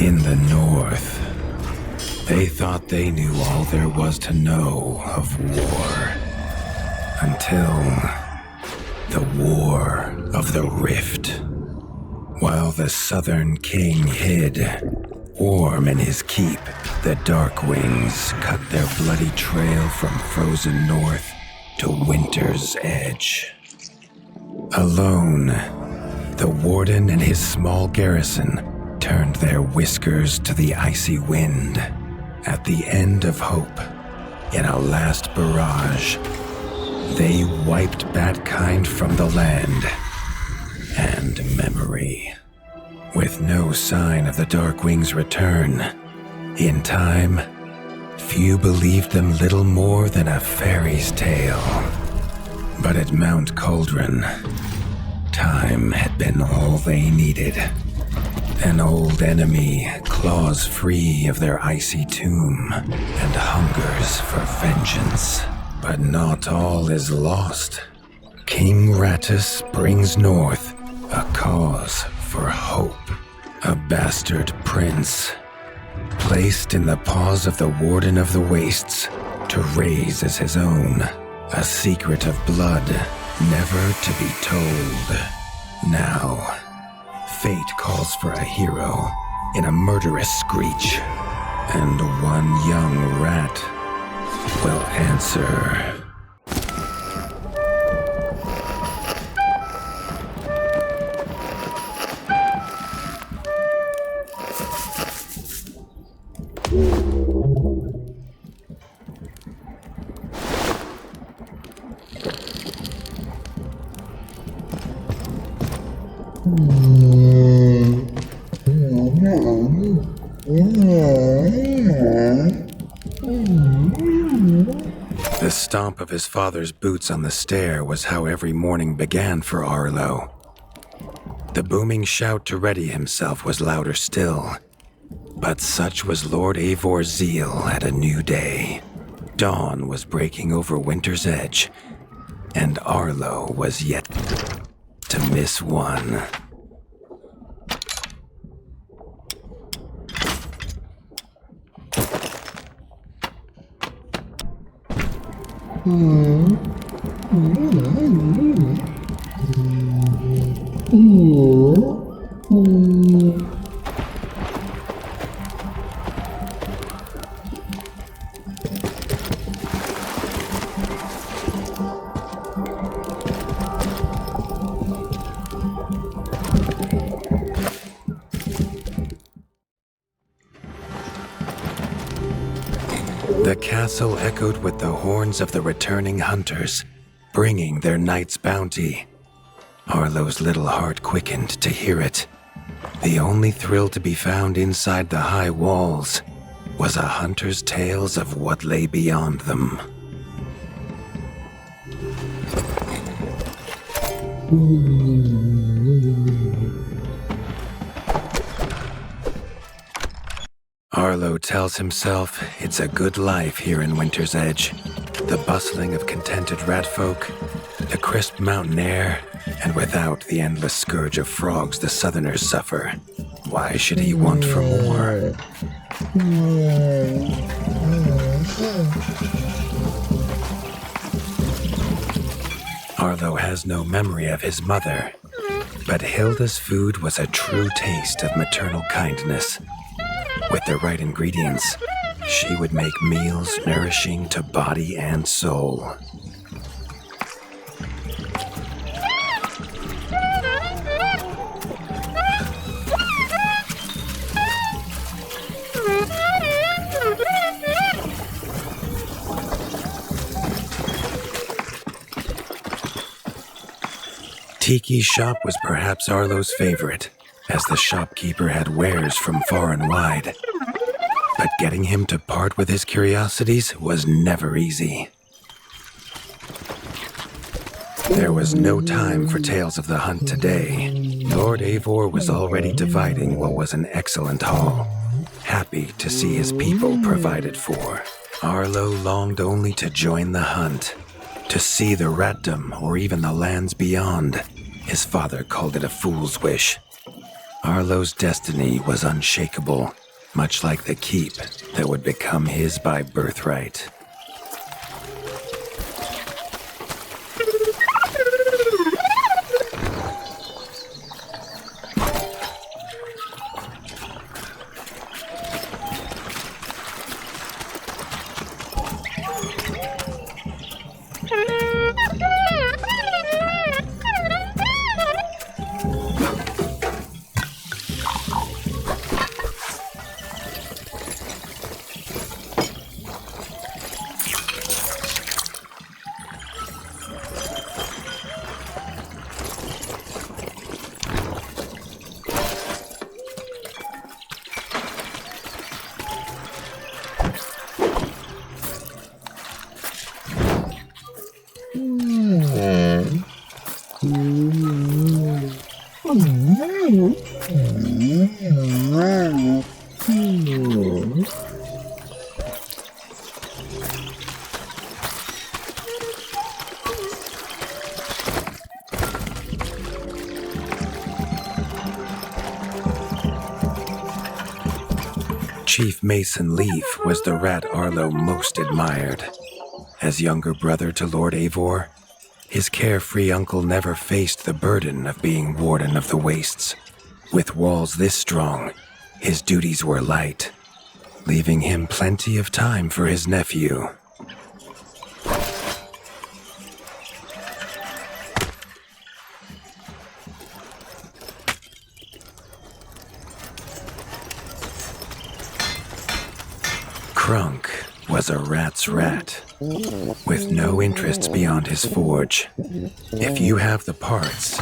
In the north, they thought they knew all there was to know of war. Until the War of the Rift. While the Southern King hid, warm in his keep, the Darkwings cut their bloody trail from frozen north to winter's edge. Alone, the Warden and his small garrison turned their whiskers to the icy wind. At the end of hope, in a last barrage, they wiped Batkind from the land and memory. With no sign of the Darkwings' return, in time, few believed them little more than a fairy's tale. But at Mount Cauldron, time had been all they needed. An old enemy claws free of their icy tomb and hungers for vengeance. But not all is lost. King Rattus brings north a cause for hope. A bastard prince, placed in the paws of the Warden of the Wastes to raise as his own. A secret of blood never to be told. Now, fate calls for a hero in a murderous screech, and one young rat will answer. The stomp of his father's boots on the stair was how every morning began for Arlo. The booming shout to ready himself was louder still, but such was Lord Eivor's zeal at a new day. Dawn was breaking over winter's edge, and Arlo was yet to miss one. The castle echoed with the horns of the returning hunters, bringing their night's bounty. Arlo's little heart quickened to hear it. The only thrill to be found inside the high walls was a hunter's tales of what lay beyond them. Arlo tells himself it's a good life here in Winter's Edge. The bustling of contented ratfolk, the crisp mountain air, and without the endless scourge of frogs the southerners suffer. Why should he want for more? Arlo has no memory of his mother, but Hilda's food was a true taste of maternal kindness. With the right ingredients, she would make meals nourishing to body and soul. Tiki's shop was perhaps Arlo's favorite, as the shopkeeper had wares from far and wide. But getting him to part with his curiosities was never easy. There was no time for tales of the hunt today. Lord Eivor was already dividing what was an excellent haul, happy to see his people provided for. Arlo longed only to join the hunt, to see the ratdom or even the lands beyond. His father called it a fool's wish. Arlo's destiny was unshakable, much like the keep that would become his by birthright. Chief Mason Leaf was the rat Arlo most admired. As younger brother to Lord Eivor, his carefree uncle never faced the burden of being Warden of the Wastes. With walls this strong, his duties were light, leaving him plenty of time for his nephew. Crunk was a rat's rat, with no interests beyond his forge. If you have the parts,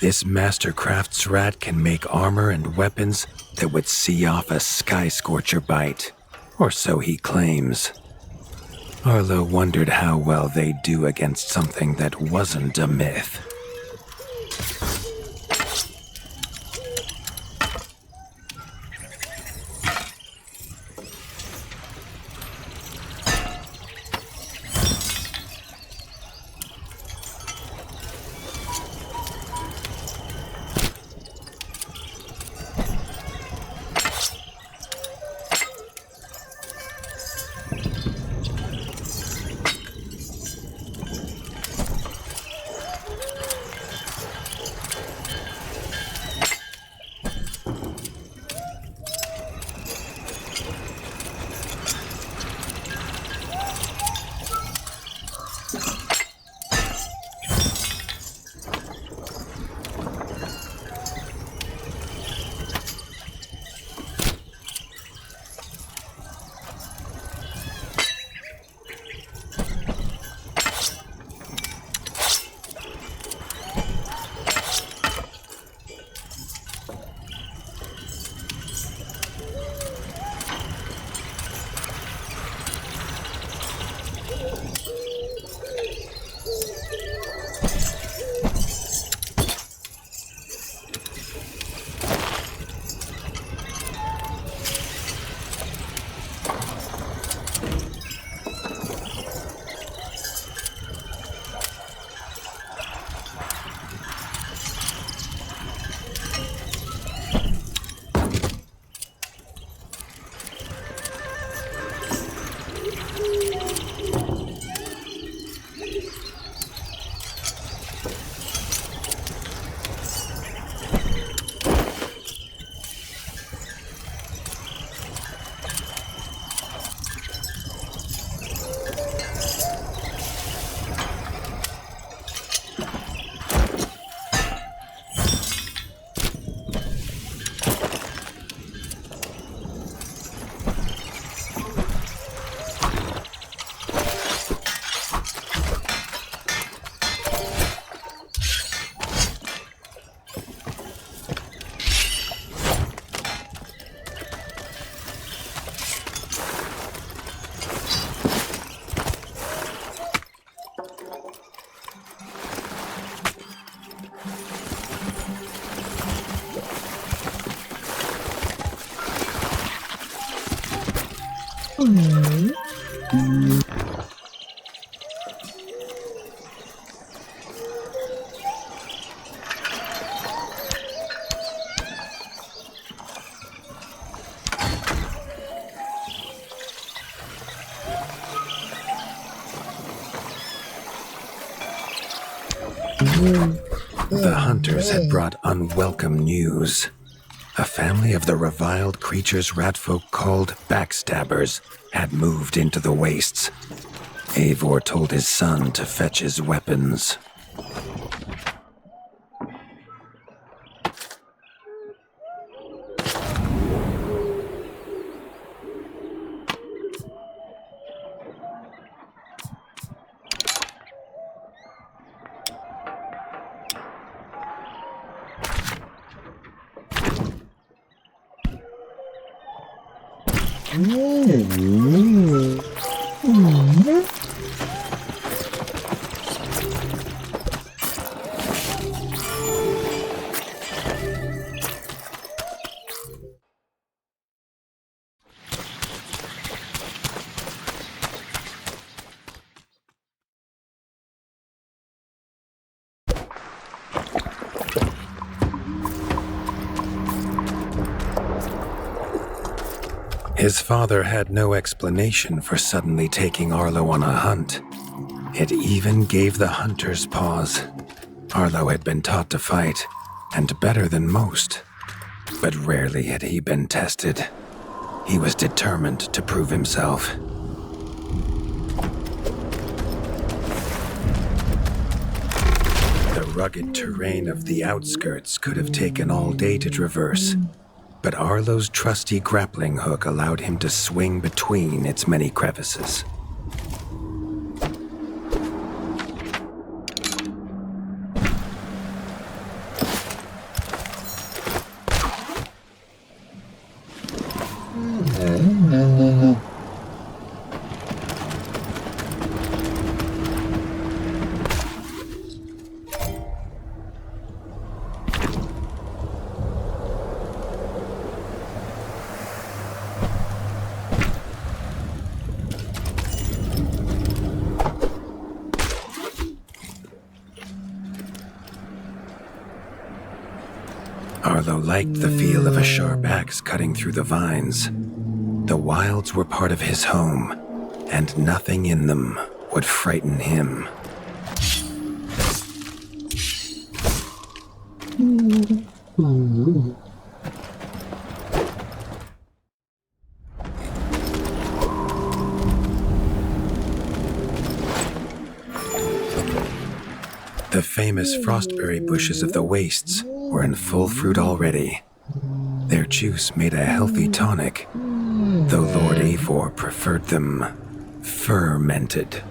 this Mastercraft's rat can make armor and weapons that would see off a sky scorcher bite, or so he claims. Arlo wondered how well they'd do against something that wasn't a myth. The hunters had brought unwelcome news. A family of the reviled creatures ratfolk called backstabbers had moved into the wastes. Eivor told his son to fetch his weapons. His father had no explanation for suddenly taking Arlo on a hunt. It even gave the hunters pause. Arlo had been taught to fight, and better than most. But rarely had he been tested. He was determined to prove himself. The rugged terrain of the outskirts could have taken all day to traverse. But Arlo's trusty grappling hook allowed him to swing between its many crevices. Arlo liked the feel of a sharp axe cutting through the vines. The wilds were part of his home, and nothing in them would frighten him. The famous frostberry bushes of the wastes were in full fruit already. Their juice made a healthy tonic, though Lord Eivor preferred them fermented.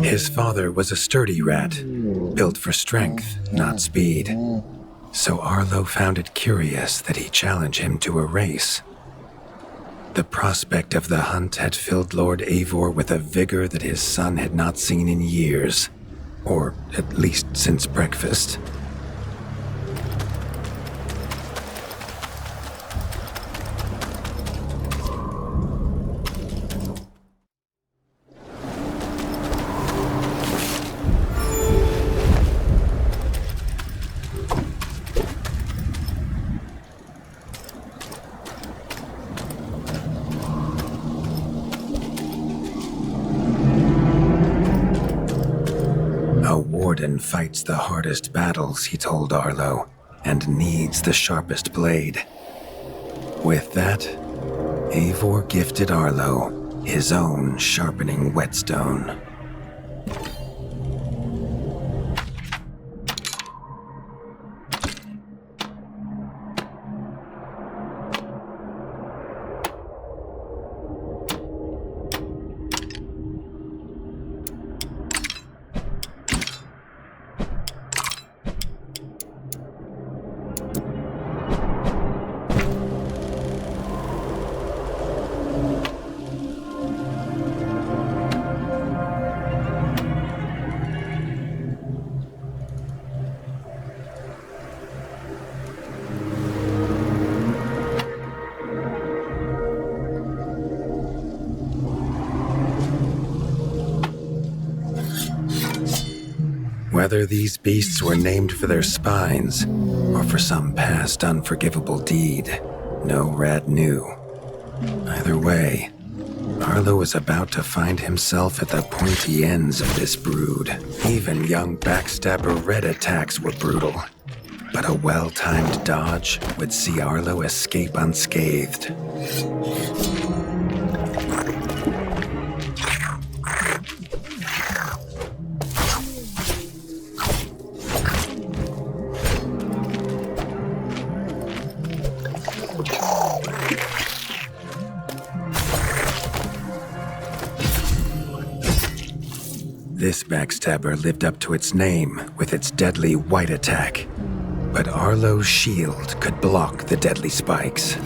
His father was a sturdy rat, built for strength, not speed. So Arlo found it curious that he challenge him to a race. The prospect of the hunt had filled Lord Eivor with a vigor that his son had not seen in years, or at least since breakfast. Warden fights the hardest battles, he told Arlo, and needs the sharpest blade. With that, Eivor gifted Arlo his own sharpening whetstone. Whether these beasts were named for their spines or for some past unforgivable deed, no rat knew. Either way, Arlo was about to find himself at the pointy ends of this brood. Even young backstabber Red attacks were brutal, but a well-timed dodge would see Arlo escape unscathed. This backstabber lived up to its name with its deadly white attack, but Arlo's shield could block the deadly spikes.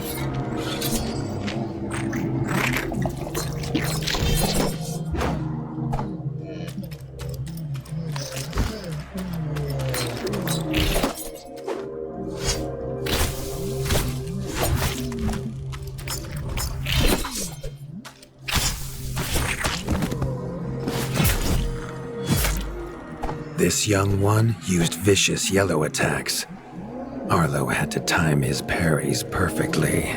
This young one used vicious yellow attacks. Arlo had to time his parries perfectly.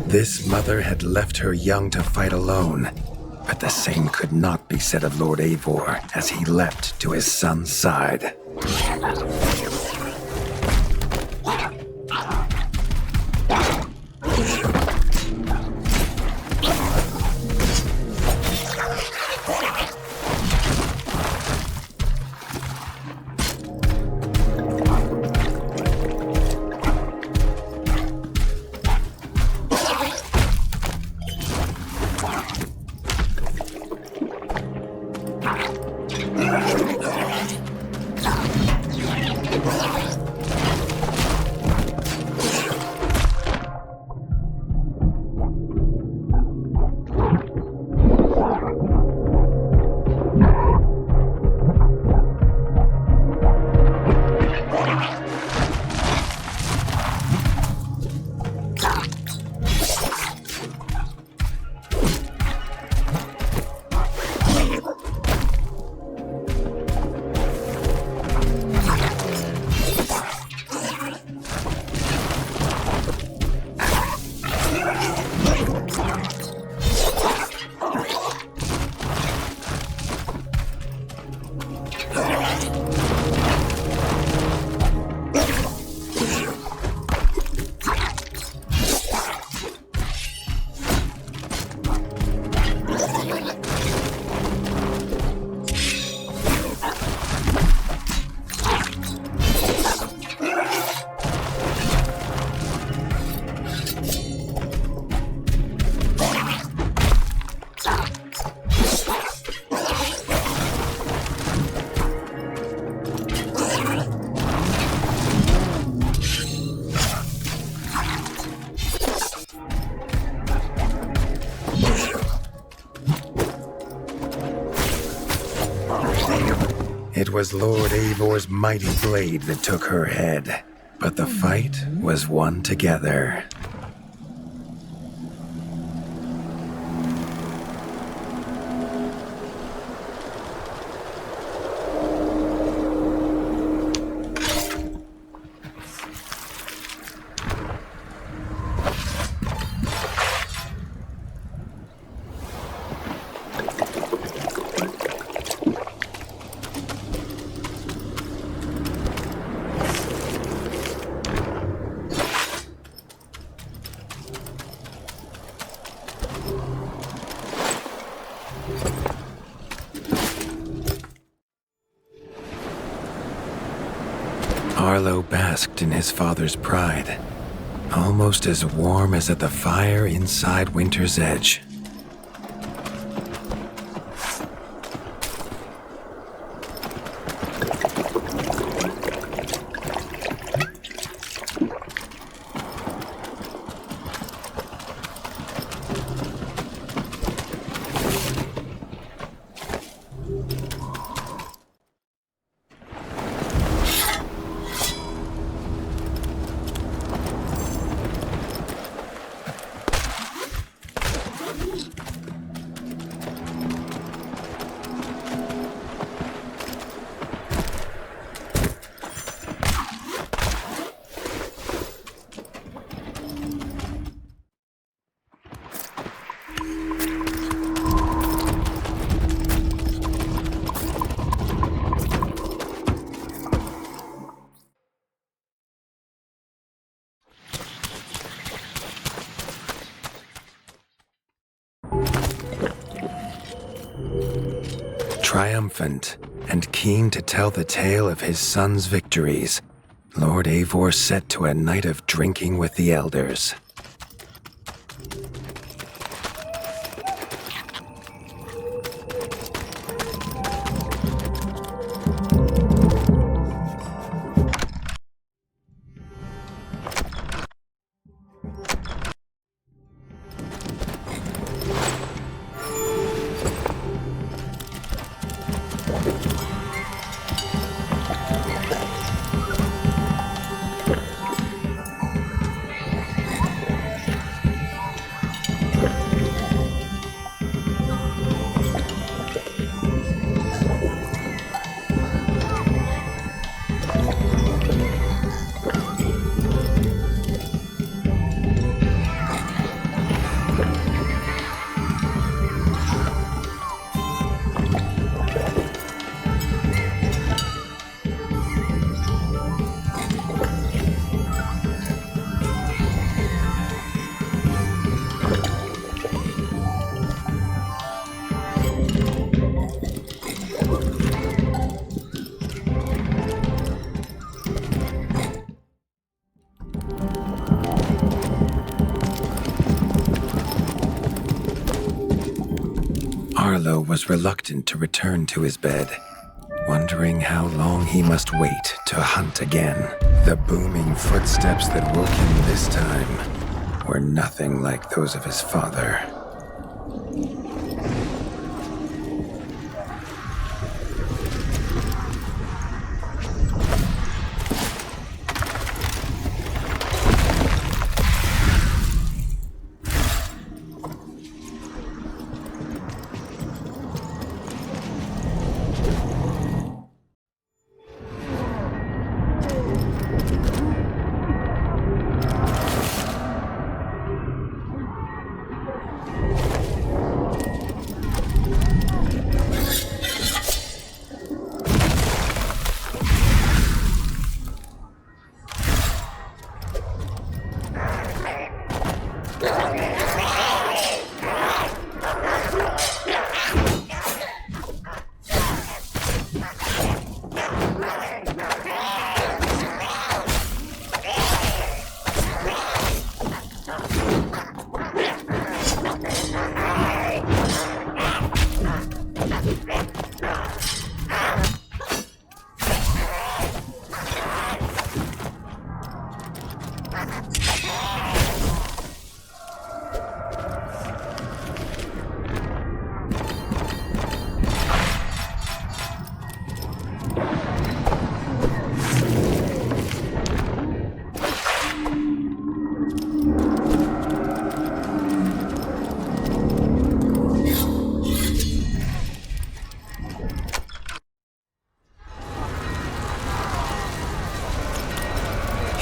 This mother had left her young to fight alone, but the same could not be said of Lord Eivor as he leapt to his son's side. It was Lord Eivor's mighty blade that took her head, but the fight was won together. Arlo basked in his father's pride, almost as warm as at the fire inside Winter's Edge. Triumphant and keen to tell the tale of his son's victories, Lord Eivor set to a night of drinking with the elders. Arlo was reluctant to return to his bed, wondering how long he must wait to hunt again. The booming footsteps that woke him this time were nothing like those of his father.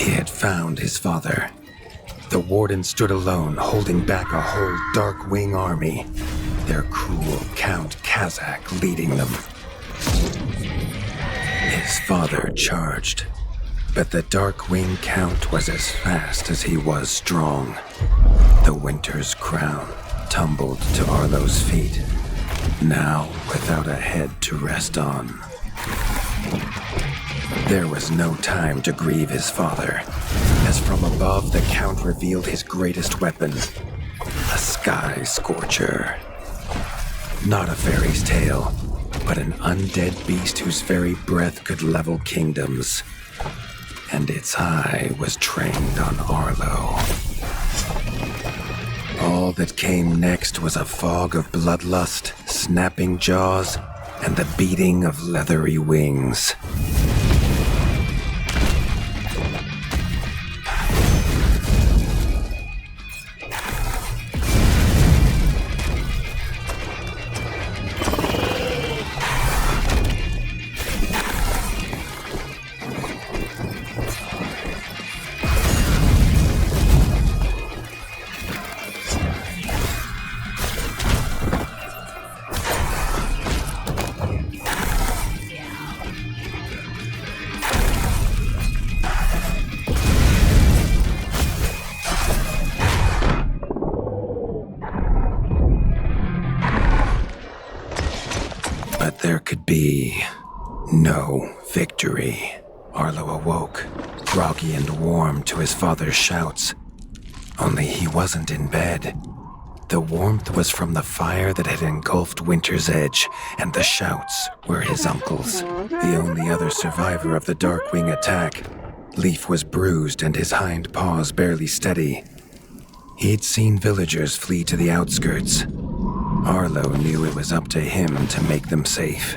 He had found his father. The warden stood alone, holding back a whole Dark Wing army, their cruel Count Kazak leading them. His father charged, but the Dark Wing Count was as fast as he was strong. The Winter's crown tumbled to Arlo's feet, now without a head to rest on. There was no time to grieve his father, as from above the Count revealed his greatest weapon, a sky scorcher. Not a fairy's tale, but an undead beast whose very breath could level kingdoms. And its eye was trained on Arlo. All that came next was a fog of bloodlust, snapping jaws, and the beating of leathery wings. No victory. Arlo awoke, groggy and warm to his father's shouts. Only he wasn't in bed. The warmth was from the fire that had engulfed Winter's Edge, and the shouts were his uncle's. The only other survivor of the Darkwing attack, Leaf was bruised and his hind paws barely steady. He'd seen villagers flee to the outskirts. Arlo knew it was up to him to make them safe.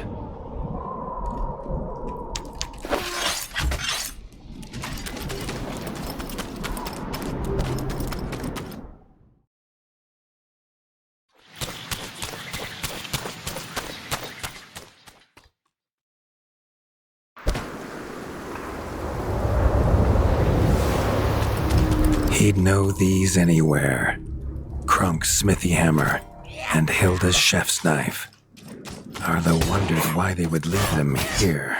He'd know these anywhere. Krunk's smithy hammer and Hilda's chef's knife. Arlo wondered why they would leave them here.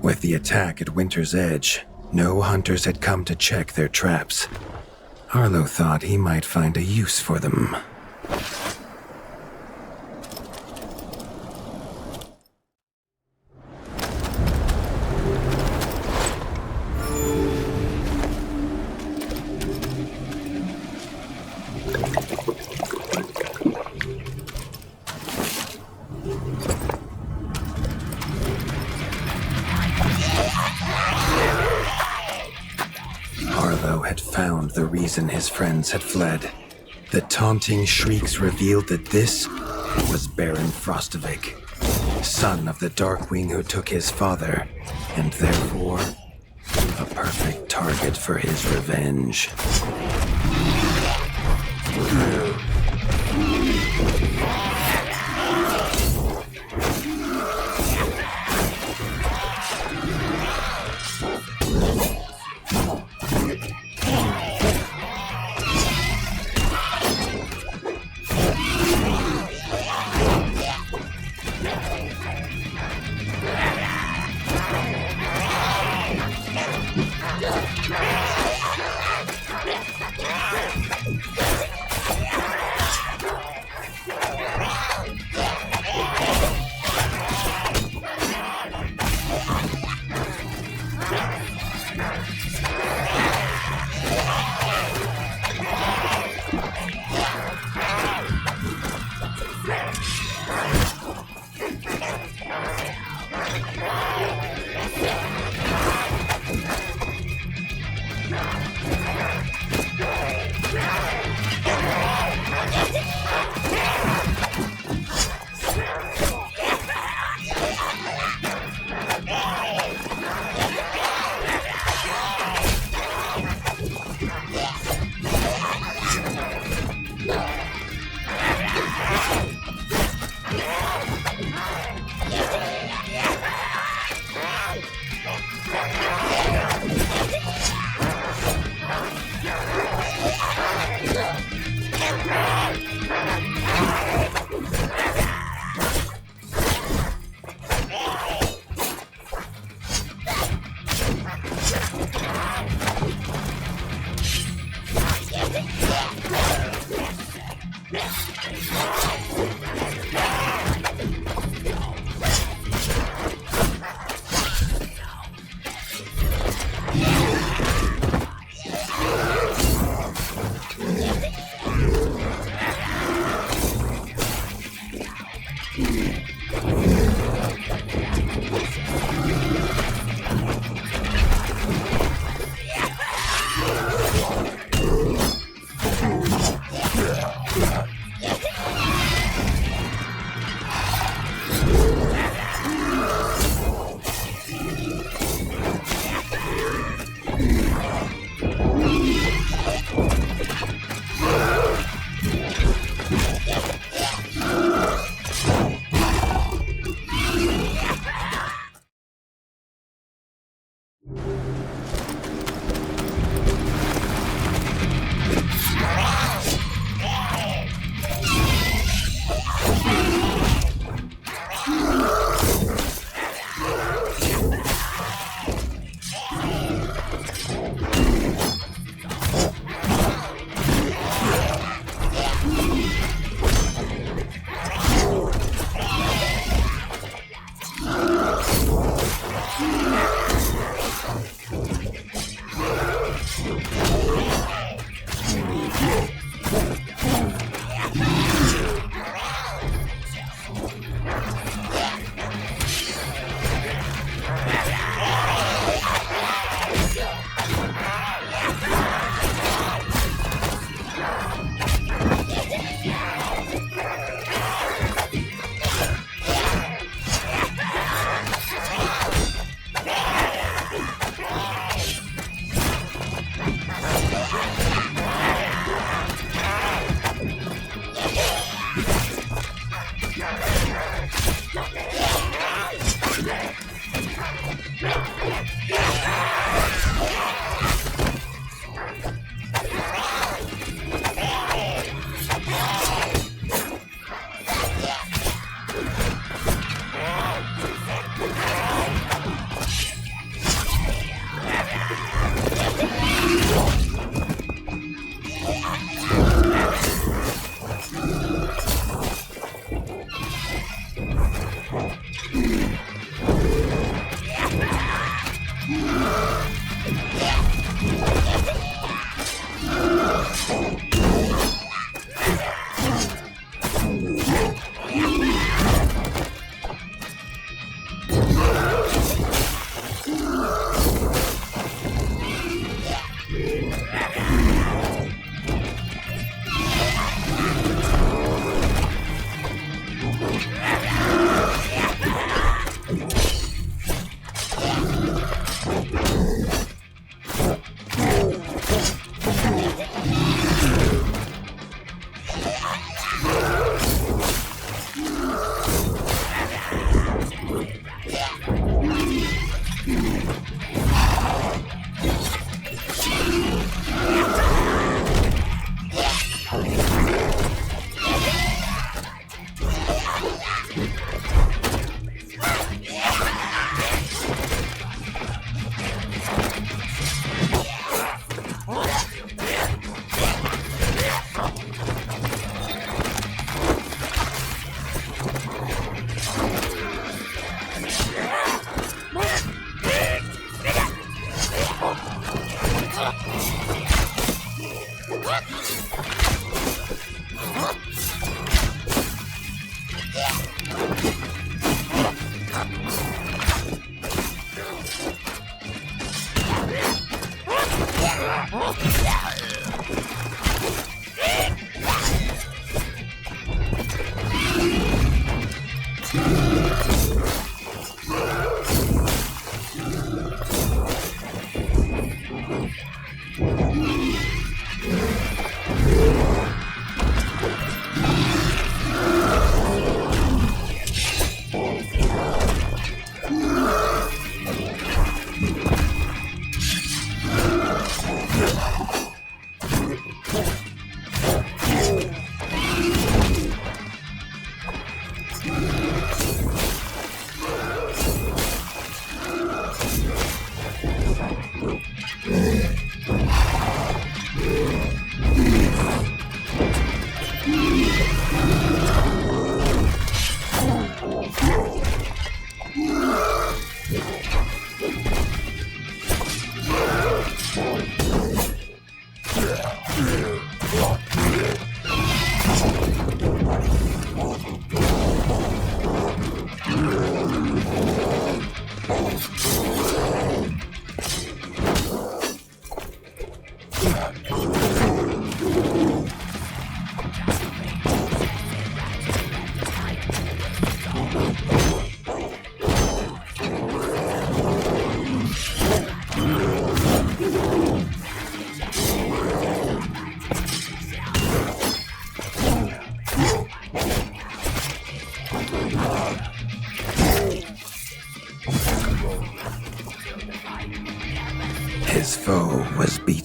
With the attack at Winter's Edge, no hunters had come to check their traps. Arlo thought he might find a use for them. Found the reason his friends had fled. The taunting shrieks revealed that this was Baron Frostovic, son of the Darkwing who took his father, and therefore a perfect target for his revenge.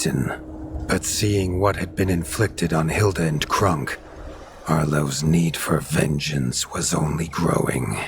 beaten. But seeing what had been inflicted on Hilda and Krunk, Arlo's need for vengeance was only growing.